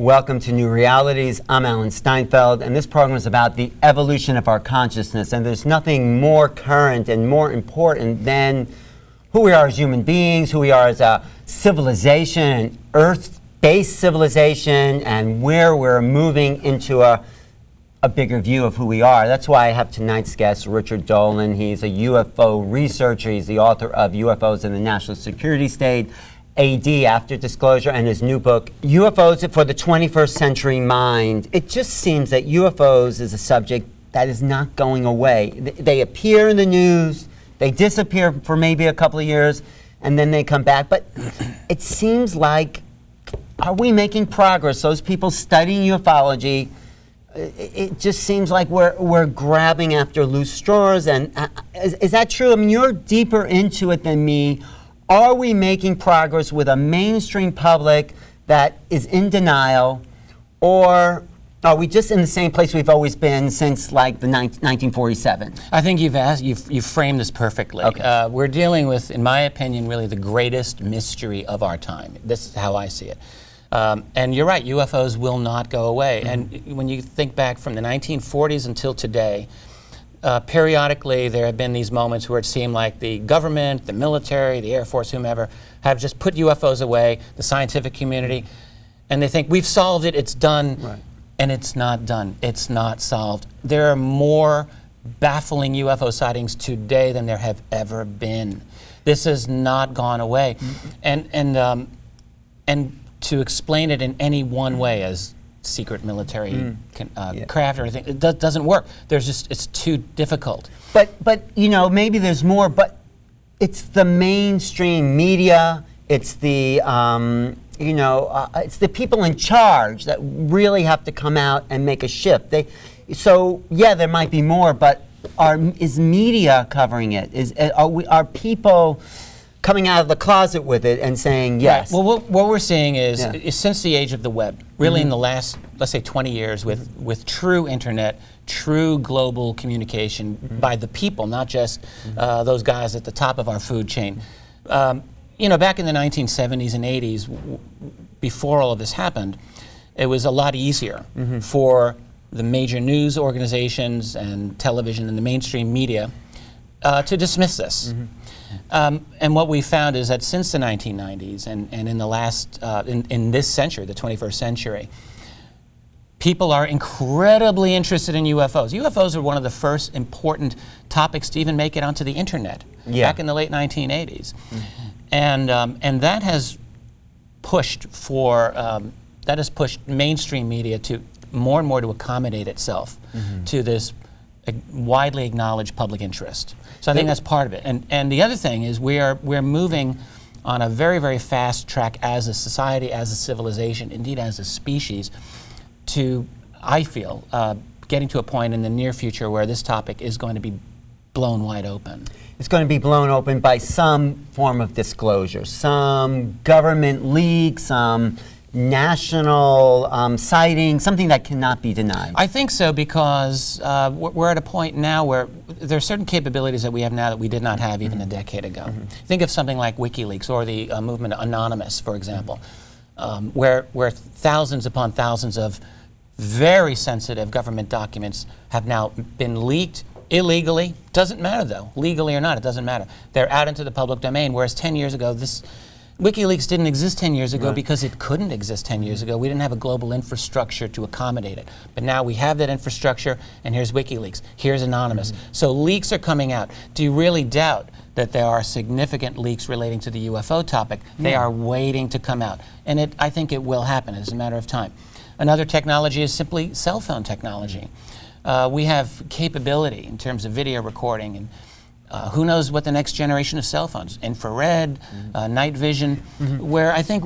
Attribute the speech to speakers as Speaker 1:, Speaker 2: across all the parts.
Speaker 1: Welcome to Newrealities. I'm Alan Steinfeld, and this program is about the evolution of our consciousness. And there's nothing more current and more important than who we are as human beings, who we are as a civilization, an Earth-based civilization, and where we're moving into a bigger view of who we are. That's why I have tonight's guest, Richard Dolan. He's a UFO researcher. He's the author of UFOs in the National Security State, AD, After Disclosure, and his new book, UFOs for the 21st Century Mind. It just seems that UFOs is a subject that is not going away. They appear in the news, they disappear for maybe a couple of years, and then they come back. But it seems like, are we making progress? Those people studying ufology, it just seems like we're grabbing after loose straws. And is that true? I mean, you're deeper into it than me. Are we making progress with a mainstream public that is in denial, or are we just in the same place we've always been since like the 1947?
Speaker 2: I think you've framed this perfectly.
Speaker 1: Okay.
Speaker 2: We're dealing with, in my opinion, really the greatest mystery of our time. This is how I see it. And you're right, UFOs will not go away. Mm-hmm. And when you think back from the 1940s until today, periodically there have been these moments where it seemed like the government, the military, the Air Force, whomever, have just put UFOs away, the scientific community, and they think, we've solved it, it's done.
Speaker 1: Right. And
Speaker 2: it's not done. It's not solved. There are more baffling UFO sightings today than there have ever been. This has not gone away. Mm-hmm. And to explain it in any one way as secret military craft or anything, it doesn't work. It's too difficult.
Speaker 1: But you know, maybe there's more, but it's the mainstream media, it's the it's the people in charge that really have to come out and make a shift. There might be more, but is media covering it? Are people coming out of the closet with it and saying yes?
Speaker 2: Right. Well, what we're seeing is since the age of the web, really in the last, let's say, 20 years, with true internet, true global communication by the people, not just those guys at the top of our food chain. Back in the 1970s and 80s, before all of this happened, it was a lot easier for the major news organizations and television and the mainstream media to dismiss this. And what we found is that since the 1990s and in the last, in this century, the 21st century, people are incredibly interested in UFOs. UFOs are one of the first important topics to even make it onto the internet back in the late 1980s. And that has pushed mainstream media to more and more to accommodate itself to this widely acknowledged public interest. So I think that's part of it. And the other thing is we're moving on a very, very fast track as a society, as a civilization, indeed as a species, to, I feel, getting to a point in the near future where this topic is going to be blown wide open.
Speaker 1: It's going to be blown open by some form of disclosure, some government leak, some national sighting, something that cannot be denied.
Speaker 2: I think so, because we're at a point now where there are certain capabilities that we have now that we did not have even a decade ago. Think of something like WikiLeaks or the movement Anonymous, for example, where thousands upon thousands of very sensitive government documents have now been leaked illegally. Doesn't matter though, legally or not, it doesn't matter. They're out into the public domain, whereas 10 years ago, WikiLeaks didn't exist 10 years ago because it couldn't exist 10 years ago. We didn't have a global infrastructure to accommodate it. But now we have that infrastructure, and here's WikiLeaks, here's Anonymous. So leaks are coming out. Do you really doubt that there are significant leaks relating to the UFO topic? They are waiting to come out. And I think it will happen as a matter of time. Another technology is simply cell phone technology. We have capability in terms of video recording, and who knows what the next generation of cell phones, infrared, night vision, where I think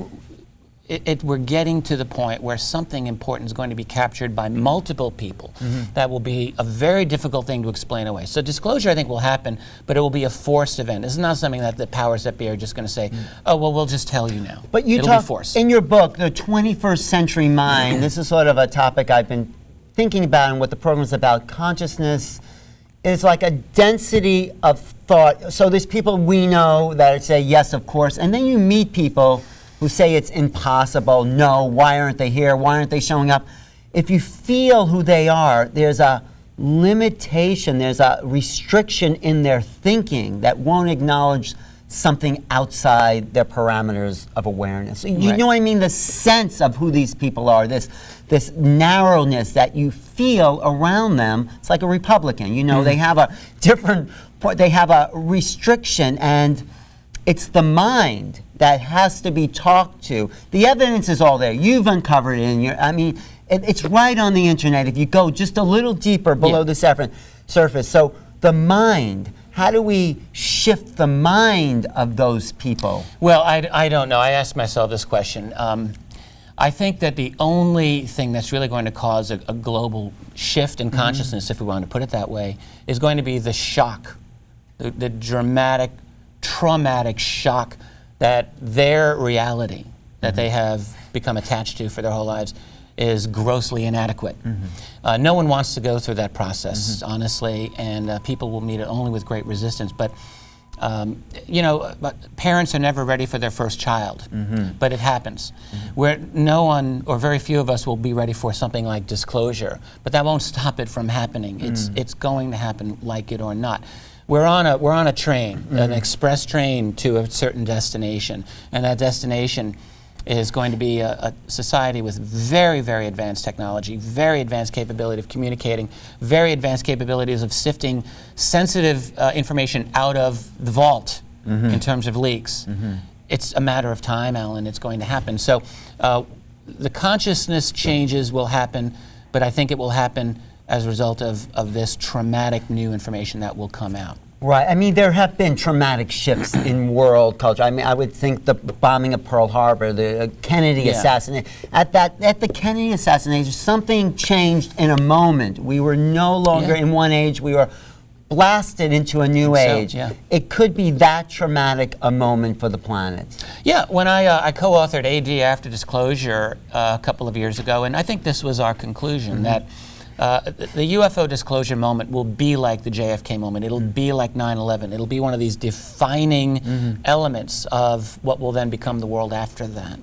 Speaker 2: we're getting to the point where something important is going to be captured by multiple people. That will be a very difficult thing to explain away. So disclosure, I think, will happen, but it will be a forced event. It's not something that the powers that be are just going to say, oh, well, we'll just tell you now.
Speaker 1: But you
Speaker 2: It'll be forced.
Speaker 1: In your book, The 21st Century Mind, this is sort of a topic I've been thinking about and what the program is about. Consciousness is like a density of thought. So there's people we know that say, yes, of course, and then you meet people who say it's impossible, no, why aren't they here, why aren't they showing up? If you feel who they are, there's a limitation, there's a restriction in their thinking that won't acknowledge something outside their parameters of awareness. You
Speaker 2: Right.
Speaker 1: know what I mean? The sense of who these people are, this narrowness that you feel around them. It's like a Republican, you know, they have a different, they have a restriction, and it's the mind that has to be talked to. The evidence is all there. You've uncovered it in your, I mean, it's right on the internet if you go just a little deeper below the surface. So the mind, how do we shift the mind of those people?
Speaker 2: Well, I don't know. I asked myself this question. I think that the only thing that's really going to cause a global shift in consciousness, if we want to put it that way, is going to be the shock, the dramatic, traumatic shock that their reality that they have become attached to for their whole lives is grossly inadequate. No one wants to go through that process, honestly, and people will meet it only with great resistance. But you know, parents are never ready for their first child, but it happens. Where no one or very few of us will be ready for something like disclosure, but that won't stop it from happening. It's going to happen, like it or not. We're on a train, an express train to a certain destination, and that destination is going to be a society with very, very advanced technology, very advanced capability of communicating, very advanced capabilities of sifting sensitive information out of the vault in terms of leaks. It's a matter of time, Alan. It's going to happen. So the consciousness changes will happen, but I think it will happen as a result of this traumatic new information that will come out.
Speaker 1: Right. I mean, there have been traumatic shifts in world culture. I mean, I would think the bombing of Pearl Harbor, the Kennedy assassination. At the Kennedy assassination, something changed in a moment. We were no longer in one age. We were blasted into a new age. It could be that traumatic a moment for the planet.
Speaker 2: Yeah. When I co-authored AD After Disclosure a couple of years ago, and I think this was our conclusion, that the UFO disclosure moment will be like the JFK moment. It'll be like 9/11. It'll be one of these defining elements of what will then become the world after that.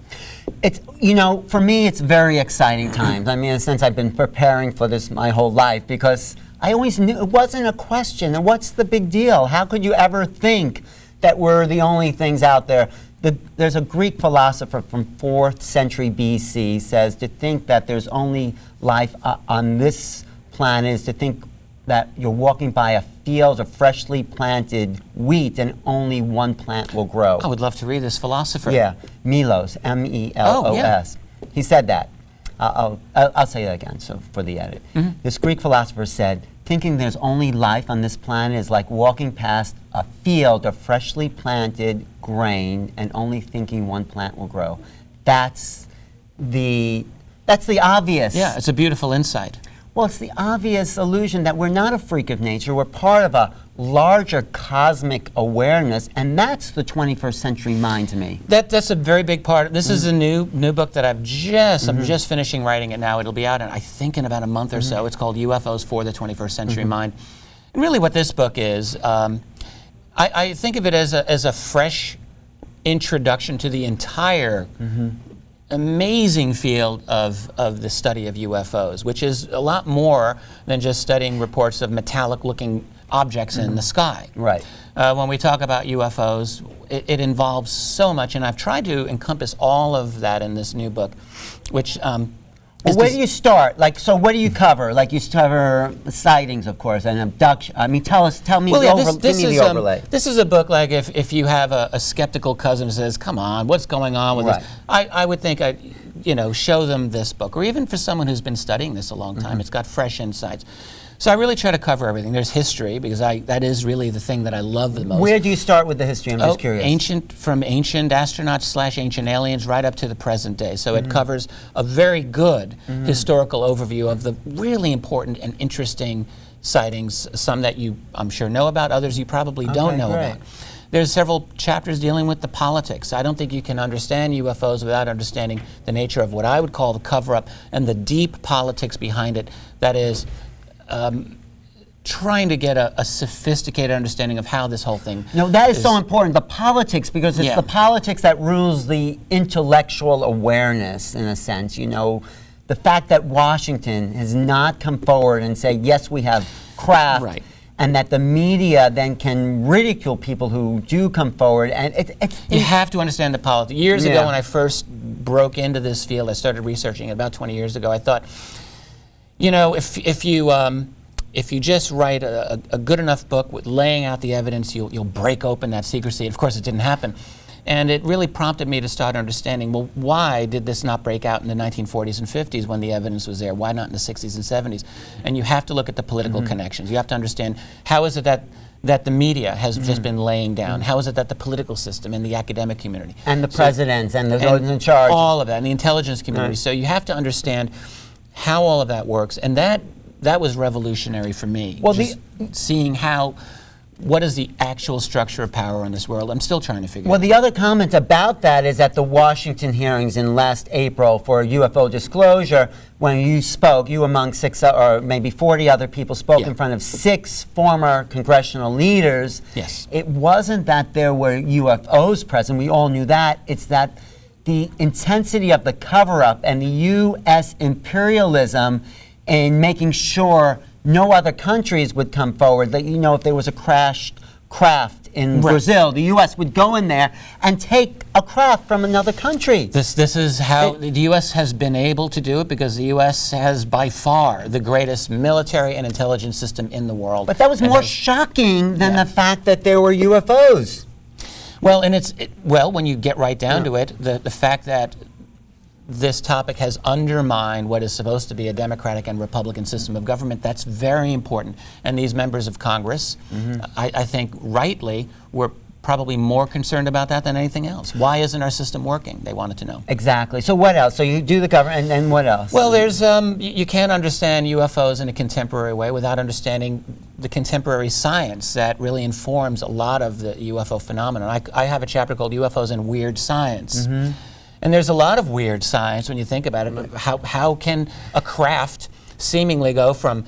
Speaker 1: It's, you know, for me, it's very exciting times. I mean, in a sense, I've been preparing for this my whole life because I always knew it wasn't a question. And what's the big deal? How could you ever think that we're the only things out there? There's a Greek philosopher from 4th century BC says to think that there's only life on this planet is to think that you're walking by a field of freshly planted wheat and only one plant will grow.
Speaker 2: I would love to read this philosopher.
Speaker 1: Yeah, Melos, M-E-L-O-S. He said that. I'll say that again so for the edit. This Greek philosopher said, thinking there's only life on this planet is like walking past a field of freshly planted grain and only thinking one plant will grow. That's the obvious.
Speaker 2: Yeah, it's a beautiful insight.
Speaker 1: Well, it's the obvious illusion that we're not a freak of nature. We're part of a larger cosmic awareness, and that's the 21st century mind to me.
Speaker 2: That's a very big part. This is a new book that I'm just finishing writing it now. It'll be out, I think, in about a month or so. It's called UFOs for the 21st Century Mind. And really what this book is, I think of it as a fresh introduction to the entire amazing field of the study of UFOs, which is a lot more than just studying reports of metallic-looking objects in the sky.
Speaker 1: Right.
Speaker 2: When we talk about UFOs, it involves so much, and I've tried to encompass all of that in this new book, which
Speaker 1: well, where do you start? Like, so what do you cover? Like, you cover sightings, of course, and abduction. I mean, tell me,
Speaker 2: well,
Speaker 1: give me the overlay.
Speaker 2: This is a book like if you have a skeptical cousin who says, come on, what's going on with this? I would think I'd show them this book, or even for someone who's been studying this a long time, it's got fresh insights. So I really try to cover everything. There's history, because that is really the thing that I love the most.
Speaker 1: Where do you start with the history? I'm just curious.
Speaker 2: From ancient astronauts / ancient aliens right up to the present day. So it covers a very good historical overview of the really important and interesting sightings, some that you, I'm sure, know about, others you probably don't know about. There's several chapters dealing with the politics. I don't think you can understand UFOs without understanding the nature of what I would call the cover-up and the deep politics behind it. That is, trying to get a sophisticated understanding of how this whole thing.
Speaker 1: No, that is so important. The politics, because it's the politics that rules the intellectual awareness, in a sense. You know, the fact that Washington has not come forward and say, yes, we have craft.
Speaker 2: Right.
Speaker 1: And that the media then can ridicule people who do come forward, and
Speaker 2: you have to understand the politics. Years ago, when I first broke into this field, I started researching it about 20 years ago. I thought, you know, if you just write a good enough book with laying out the evidence, you'll break open that secrecy. Of course, it didn't happen. And it really prompted me to start understanding, well, why did this not break out in the 1940s and 50s when the evidence was there? Why not in the 60s and 70s? And you have to look at the political connections. You have to understand, how is it that the media has just been laying down? How is it that the political system and the academic community?
Speaker 1: And the presidents and those in charge.
Speaker 2: All of that, and the intelligence community. So you have to understand how all of that works. And that was revolutionary for me. Well, just seeing what is the actual structure of power in this world. I'm still trying to figure out.
Speaker 1: Well, the other comment about that is at the Washington hearings in last April for UFO disclosure, when you spoke, you among 6 or maybe 40 other people spoke in front of 6 former congressional leaders.
Speaker 2: Yes.
Speaker 1: It wasn't that there were UFOs present. We all knew that. It's that the intensity of the cover-up and the U.S. imperialism in making sure no other countries would come forward. That, you know, if there was a crashed craft in Brazil, the U.S. would go in there and take a craft from another country.
Speaker 2: This is how the U.S. has been able to do it, because the U.S. has by far the greatest military and intelligence system in the world.
Speaker 1: But that was more shocking than the fact that there were UFOs.
Speaker 2: Well, and when you get right down to it, the fact that this topic has undermined what is supposed to be a democratic and Republican system of government, that's very important. And these members of Congress, I think rightly, were probably more concerned about that than anything else. Why isn't our system working? They wanted to know.
Speaker 1: Exactly. So what else? So you do the government, and then what else?
Speaker 2: Well, there's you can't understand UFOs in a contemporary way without understanding the contemporary science that really informs a lot of the UFO phenomenon. I have a chapter called UFOs and Weird Science. And there's a lot of weird science when you think about it. How can a craft seemingly go from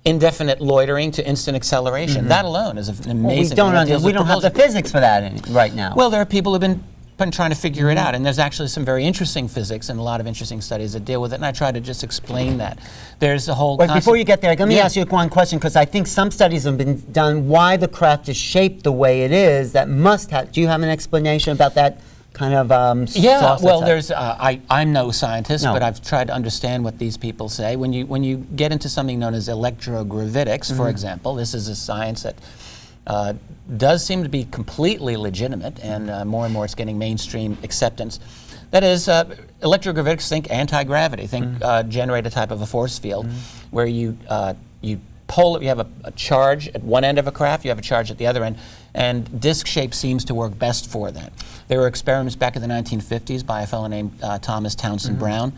Speaker 2: indefinite loitering to instant acceleration? That alone is an amazing thing.
Speaker 1: We don't have the physics for that right now.
Speaker 2: Well, there are people who've been trying to figure it out, and there's actually some very interesting physics and a lot of interesting studies that deal with it, and I try to just explain that. There's a whole
Speaker 1: before you get there, let me ask you one question, because I think some studies have been done why the craft is shaped the way it is. That must have. Do you have an explanation about that? Kind of
Speaker 2: well, there's I'm no scientist, but I've tried to understand what these people say. When you get into something known as electrogravitics, for example, this is a science that does seem to be completely legitimate, and more it's getting mainstream acceptance. That is, electrogravitics, think anti-gravity, think generate a type of a force field where you have a charge at one end of a craft, you have a charge at the other end, and disk shape seems to work best for that. There were experiments back in the 1950s by a fellow named Thomas Townsend Brown,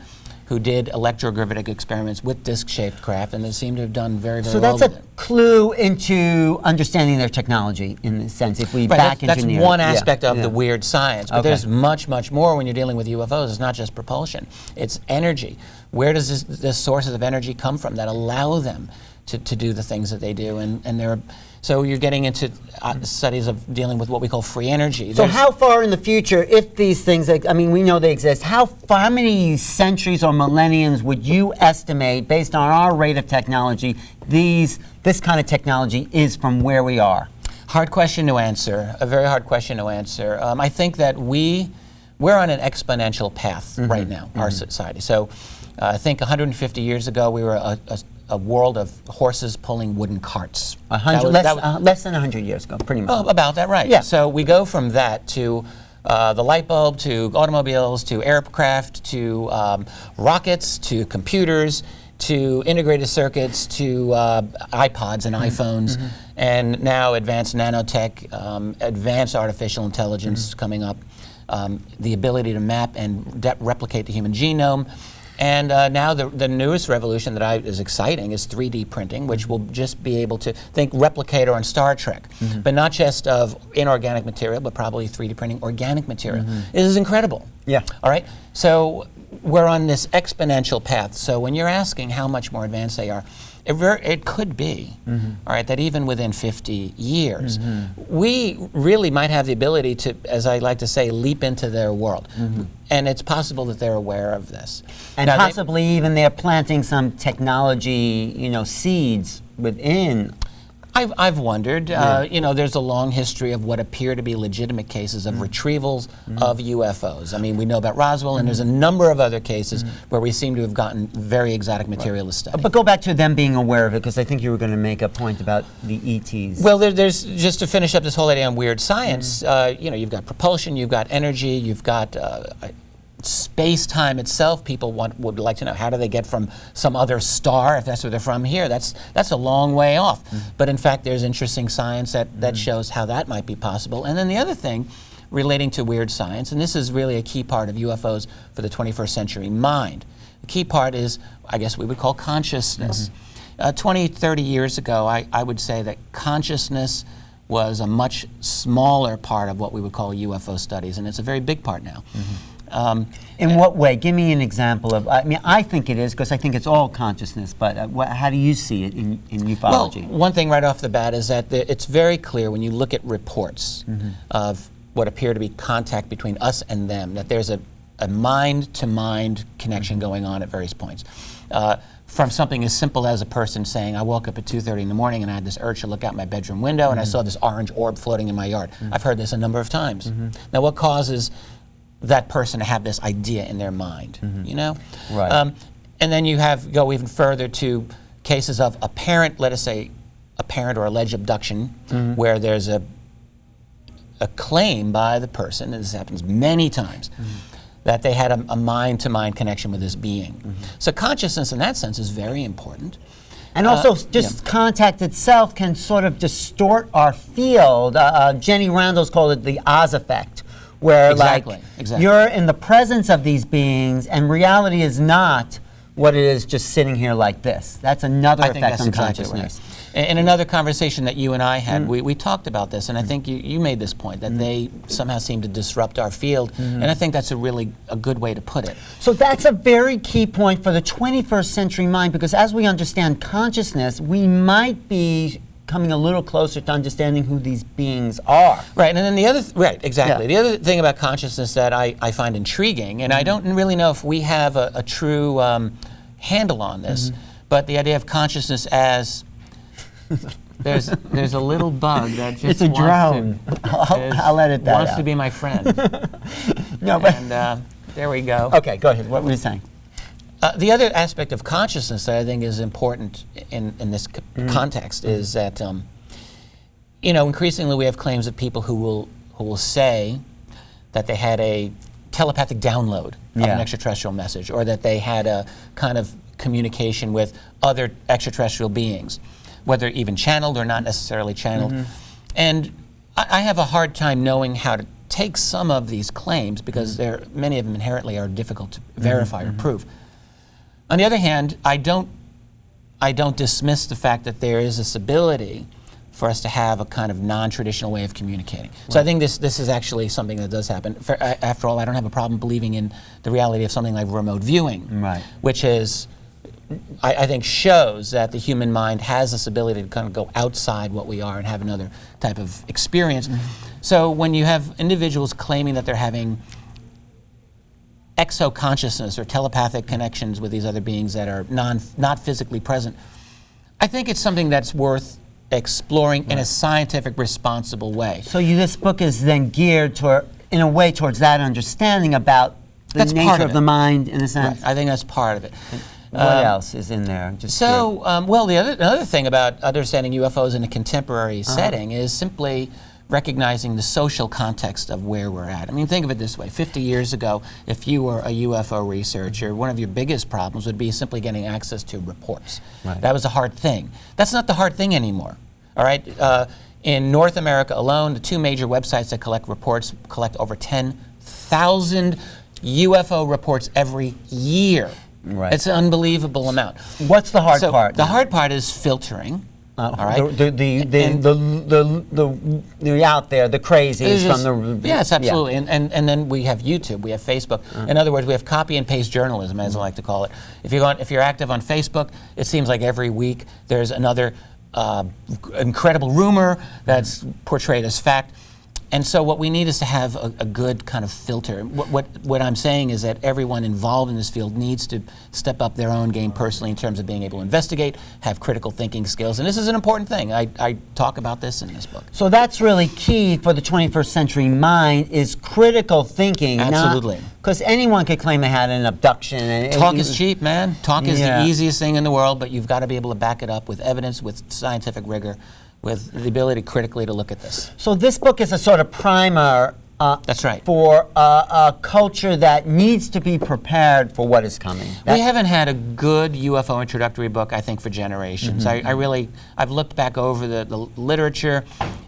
Speaker 2: who did electrogravitic experiments with disc-shaped craft, and they seem to have done very, very well with it.
Speaker 1: So that's a clue into understanding their technology, in a sense, if we back engineer.
Speaker 2: That's one aspect of the weird science, but there's much, much more when you're dealing with UFOs. It's not just propulsion, it's energy. Where does this sources of energy come from that allow them to do the things that they do? And so you're getting into studies of dealing with what we call free energy.
Speaker 1: So how far in the future, if these things, I mean, we know they exist, how many centuries or millenniums would you estimate, based on our rate of technology, this kind of technology is from where we are?
Speaker 2: Hard question to answer, a very hard question to answer. I think that we're on an exponential path right now, our society. So I think 150 years ago, we were a world of horses pulling wooden carts.
Speaker 1: Less than 100 years ago, pretty much.
Speaker 2: Oh, about that, right.
Speaker 1: Yeah.
Speaker 2: So we go from that to the light bulb, to automobiles, to aircraft, to rockets, to computers, to integrated circuits, to iPods and iPhones, and now advanced nanotech, advanced artificial intelligence coming up, the ability to map and replicate the human genome. And now the newest revolution that is exciting is 3D printing, which will just be able to think Replicator on Star Trek, but not just of inorganic material, but probably 3D printing organic material. This is incredible.
Speaker 1: Yeah.
Speaker 2: All right. So we're on this exponential path. So when you're asking how much more advanced they are, It could be, all right, that even within 50 years, we really might have the ability to, as I like to say, leap into their world. And it's possible that they're aware of this.
Speaker 1: And
Speaker 2: now,
Speaker 1: possibly even they're planting some technology, seeds within.
Speaker 2: I've wondered, there's a long history of what appear to be legitimate cases of retrievals of UFOs. I mean, we know about Roswell, and there's a number of other cases where we seem to have gotten very exotic material to study.
Speaker 1: But go back to them being aware of it, because I think you were going to make a point about the ETs.
Speaker 2: Well, there's just to finish up this whole idea on weird science, you've got propulsion, you've got energy, you've got space-time itself. People would like to know, how do they get from some other star, if that's where they're from, here? That's a long way off. But in fact, there's interesting science that shows how that might be possible. And then the other thing relating to weird science, and this is really a key part of UFOs for the 21st century mind. The key part is, I guess we would call consciousness. 20, 30 years ago, I would say that consciousness was a much smaller part of what we would call UFO studies, and it's a very big part now.
Speaker 1: In what way? Give me an example of. I mean, I think it is, because I think it's all consciousness. But how do you see it in ufology?
Speaker 2: Well, one thing right off the bat is that it's very clear when you look at reports of what appear to be contact between us and them, that there's a mind-to-mind connection going on at various points. From something as simple as a person saying, I woke up at 2:30 in the morning and I had this urge to look out my bedroom window and I saw this orange orb floating in my yard. I've heard this a number of times. Now, what causes that person to have this idea in their mind,
Speaker 1: Right.
Speaker 2: And then you go even further to cases of apparent, let us say, apparent or alleged abduction, where there's a claim by the person, and this happens many times, that they had a mind-to-mind connection with this being. So consciousness in that sense is very important.
Speaker 1: And also, just contact itself can sort of distort our field. Jenny Randall's called it the Oz effect, where
Speaker 2: Exactly.
Speaker 1: you're in the presence of these beings, and reality is not what it is just sitting here like this. That's another effect on consciousness.
Speaker 2: Right. In another conversation that you and I had, we talked about this, and I think you made this point, that they somehow seem to disrupt our field, and I think that's a good way to put it.
Speaker 1: So that's a very key point for the 21st century mind, because as we understand consciousness, we might be coming a little closer to understanding who these beings are.
Speaker 2: Right, and then the other, exactly. The other thing about consciousness that I find intriguing, and I don't really know if we have a true handle on this, but the idea of consciousness as, there's a little bug that just
Speaker 1: It's a drone. I'll edit that
Speaker 2: wants
Speaker 1: out.
Speaker 2: to be my friend.
Speaker 1: No, but
Speaker 2: And there we go.
Speaker 1: okay, go ahead. What were you saying?
Speaker 2: The other aspect of consciousness that I think is important in this context is that, increasingly we have claims of people who will say that they had a telepathic download of an extraterrestrial message, or that they had a kind of communication with other extraterrestrial beings, whether even channeled or not necessarily channeled. And I have a hard time knowing how to take some of these claims, because many of them inherently are difficult to verify or prove. On the other hand, I don't dismiss the fact that there is this ability for us to have a kind of non-traditional way of communicating. So I think this is actually something that does happen. After all, I don't have a problem believing in the reality of something like remote viewing, which is, I think, shows that the human mind has this ability to kind of go outside what we are and have another type of experience. So when you have individuals claiming that they're having exo-consciousness or telepathic connections with these other beings that are not physically present, I think it's something that's worth exploring in a scientific, responsible way.
Speaker 1: So this book is then geared in a way towards that understanding about the nature of the mind, in a sense.
Speaker 2: Right. I think that's part of it.
Speaker 1: What else is in there?
Speaker 2: Well, the other thing about understanding UFOs in a contemporary setting is simply recognizing the social context of where we're at. I mean, think of it this way. 50 years ago, if you were a UFO researcher, one of your biggest problems would be simply getting access to reports. That was a hard thing. That's not the hard thing anymore. All right? In North America alone, the two major websites that collect reports collect over 10,000 UFO reports every year. It's an unbelievable amount.
Speaker 1: What's the hard part?
Speaker 2: The hard part is filtering. All right.
Speaker 1: The out there, the crazies from the
Speaker 2: yes, absolutely. Yeah. And then we have YouTube, we have Facebook. In other words, we have copy and paste journalism, as I like to call it. If you're active on Facebook, it seems like every week there's another incredible rumor that's portrayed as fact. And so what we need is to have a good kind of filter. What I'm saying is that everyone involved in this field needs to step up their own game personally in terms of being able to investigate, have critical thinking skills. And this is an important thing. I talk about this in this book.
Speaker 1: So that's really key for the 21st century mind is critical thinking.
Speaker 2: Absolutely.
Speaker 1: Because anyone could claim they had an abduction.
Speaker 2: Talk is cheap, man. Talk is the easiest thing in the world, but you've got to be able to back it up with evidence, with scientific rigor, with the ability critically to look at this.
Speaker 1: So this book is a sort of primer
Speaker 2: that's right.
Speaker 1: for a culture that needs to be prepared for what is coming.
Speaker 2: We haven't had a good UFO introductory book, I think, for generations. I've looked back over the literature,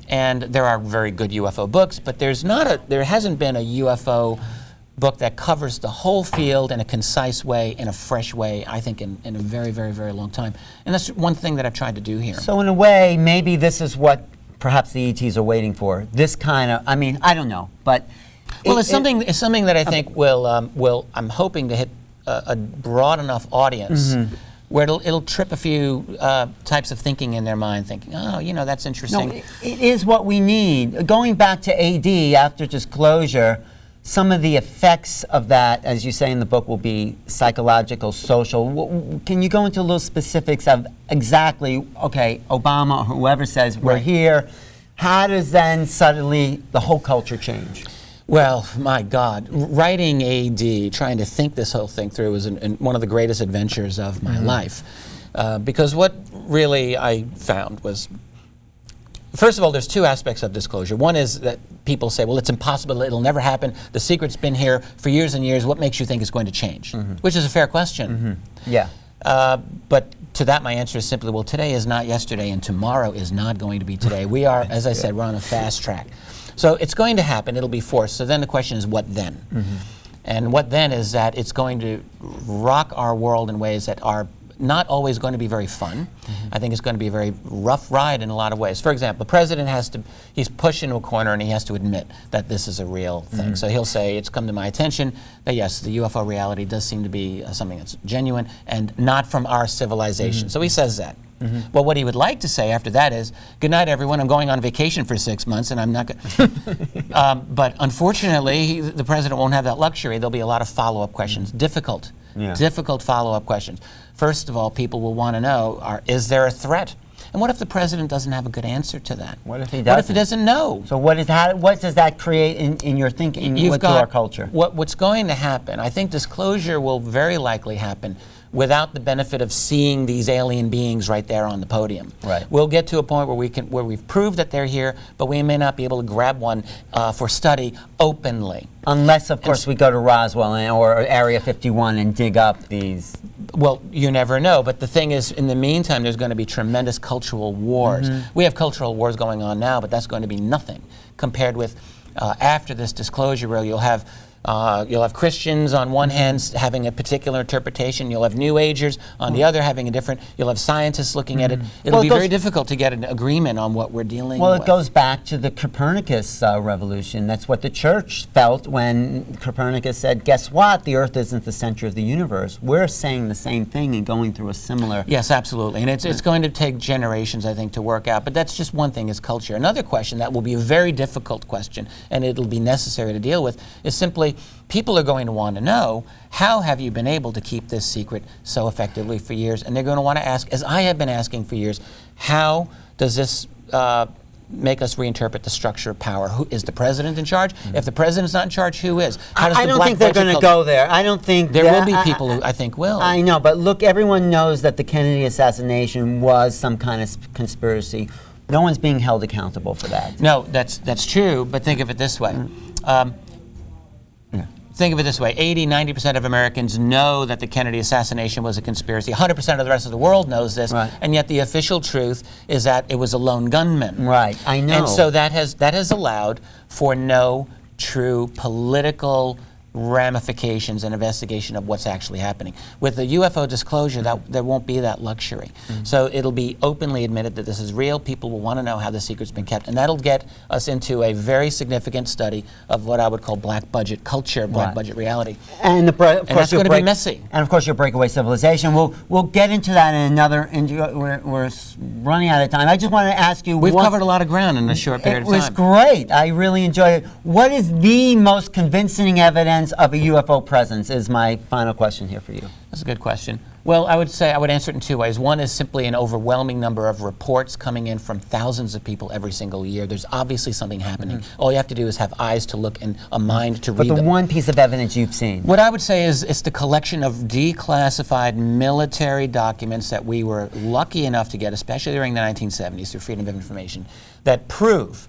Speaker 2: and there are very good UFO books, but there hasn't been a UFO book that covers the whole field in a concise way, in a fresh way, I think in a very, very, very long time. And that's one thing that I've tried to do here.
Speaker 1: So in a way, maybe this is what perhaps the ETs are waiting for. This kind of, I mean, I don't know, but...
Speaker 2: Well, it's something that I think will I'm hoping to hit a broad enough audience where it'll trip a few types of thinking in their mind, thinking, oh, that's interesting.
Speaker 1: No, it is what we need. Going back to AD, after disclosure, some of the effects of that, as you say in the book, will be psychological, social. Can you go into a little specifics of exactly, okay, Obama or whoever says we're here, how does then suddenly the whole culture change?
Speaker 2: Well, my God, writing AD, trying to think this whole thing through was one of the greatest adventures of my life. Because what really I found was, first of all, there's two aspects of disclosure. One is that people say, well, it's impossible, it'll never happen, the secret's been here for years and years, what makes you think it's going to change? Which is a fair question.
Speaker 1: Yeah.
Speaker 2: But to that, my answer is simply, well, today is not yesterday, and tomorrow is not going to be today. We are, as I said, we're on a fast track. So it's going to happen, it'll be forced. So then the question is, what then? And what then is that it's going to rock our world in ways that are not always going to be very fun. I think it's going to be a very rough ride in a lot of ways. For example, the president he's pushed into a corner and he has to admit that this is a real thing. So he'll say, it's come to my attention that yes, the UFO reality does seem to be something that's genuine and not from our civilization. So he says that. Well, what he would like to say after that is, good night, everyone, I'm going on vacation for 6 months and I'm not going to... But unfortunately, the president won't have that luxury. There'll be a lot of follow-up questions, difficult follow-up questions. First of all, people will want to know, is there a threat? And what if the president doesn't have a good answer to that?
Speaker 1: What if he doesn't?
Speaker 2: What if he doesn't know?
Speaker 1: So what does that create in your thinking with our culture?
Speaker 2: What's going to happen, I think disclosure will very likely happen without the benefit of seeing these alien beings right there on the podium.
Speaker 1: Right.
Speaker 2: We'll get to a point where we've proved that they're here, but we may not be able to grab one for study openly.
Speaker 1: Unless, of course, we go to Roswell or Area 51 and dig up these...
Speaker 2: Well, you never know, but the thing is, in the meantime, there's going to be tremendous cultural wars. We have cultural wars going on now, but that's going to be nothing compared with after this disclosure, where you'll have Christians on one hand having a particular interpretation. You'll have New Agers on the other having a different. You'll have scientists looking at it. It'll be very difficult to get an agreement on what we're dealing with.
Speaker 1: Well, it goes back to the Copernicus revolution. That's what the church felt when Copernicus said, guess what? The Earth isn't the center of the universe. We're saying the same thing and going through a similar...
Speaker 2: Yes, absolutely. And it's going to take generations, I think, to work out. But that's just one thing, is culture. Another question that will be a very difficult question, and it'll be necessary to deal with, is simply, people are going to want to know, how have you been able to keep this secret so effectively for years? And they're going to want to ask, as I have been asking for years, how does this make us reinterpret the structure of power? Who is the president in charge? If the president's not in charge, who is? How does
Speaker 1: I don't think they're going to go there. I don't think
Speaker 2: there will be people who I think will.
Speaker 1: I know, but look, everyone knows that the Kennedy assassination was some kind of conspiracy. No one's being held accountable for that.
Speaker 2: No, that's true, but think of it this way. Think of it this way, 80–90% of Americans know that the Kennedy assassination was a conspiracy. 100% of the rest of the world knows this, and yet the official truth is that it was a lone gunman.
Speaker 1: Right, I know.
Speaker 2: And so that has allowed for no true political ramifications and investigation of what's actually happening. With the UFO disclosure, there won't be that luxury. So it'll be openly admitted that this is real. People will want to know how the secret's been kept, and that'll get us into a very significant study of what I would call black budget culture, black budget reality.
Speaker 1: And of course,
Speaker 2: that's going to be messy.
Speaker 1: And of course, your breakaway civilization. We'll get into that in another. We're running out of time. I just want to ask you.
Speaker 2: We've covered a lot of ground in a short period of time.
Speaker 1: It was great. I really enjoyed it. What is the most convincing evidence of a UFO presence? Is my final question here for you.
Speaker 2: That's a good question. Well, I would say I would answer it in two ways. One is simply an overwhelming number of reports coming in from thousands of people every single year. There's obviously something happening. All you have to do is have eyes to look and a mind to read them.
Speaker 1: But the one piece of evidence you've seen.
Speaker 2: What I would say is it's the collection of declassified military documents that we were lucky enough to get, especially during the 1970s through Freedom of Information, that prove,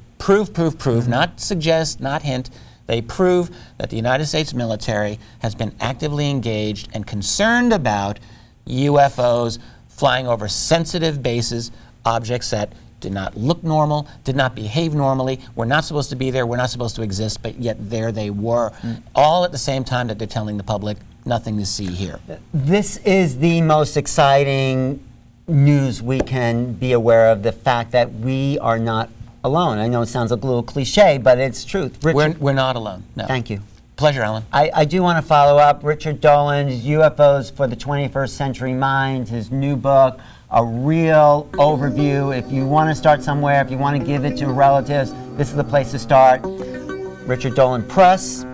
Speaker 2: not suggest, not hint, they prove that the United States military has been actively engaged and concerned about UFOs flying over sensitive bases, objects that did not look normal, did not behave normally, were not supposed to be there, were not supposed to exist, but yet there they were, all at the same time that they're telling the public, nothing to see here.
Speaker 1: This is the most exciting news we can be aware of, the fact that we are not alone. I know it sounds a little cliche, but it's truth. Richard,
Speaker 2: We're not alone, no.
Speaker 1: Thank you.
Speaker 2: Pleasure, Alan.
Speaker 1: I do want to follow up. Richard Dolan's UFOs for the 21st Century Mind, his new book, a real overview. If you want to start somewhere, if you want to give it to relatives, this is the place to start. Richard Dolan Press,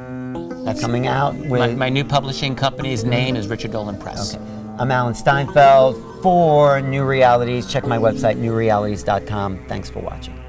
Speaker 1: that's coming out with...
Speaker 2: My new publishing company's name is Richard Dolan Press.
Speaker 1: Okay. I'm Alan Steinfeld for Newrealities. Check my website, newrealities.com. Thanks for watching.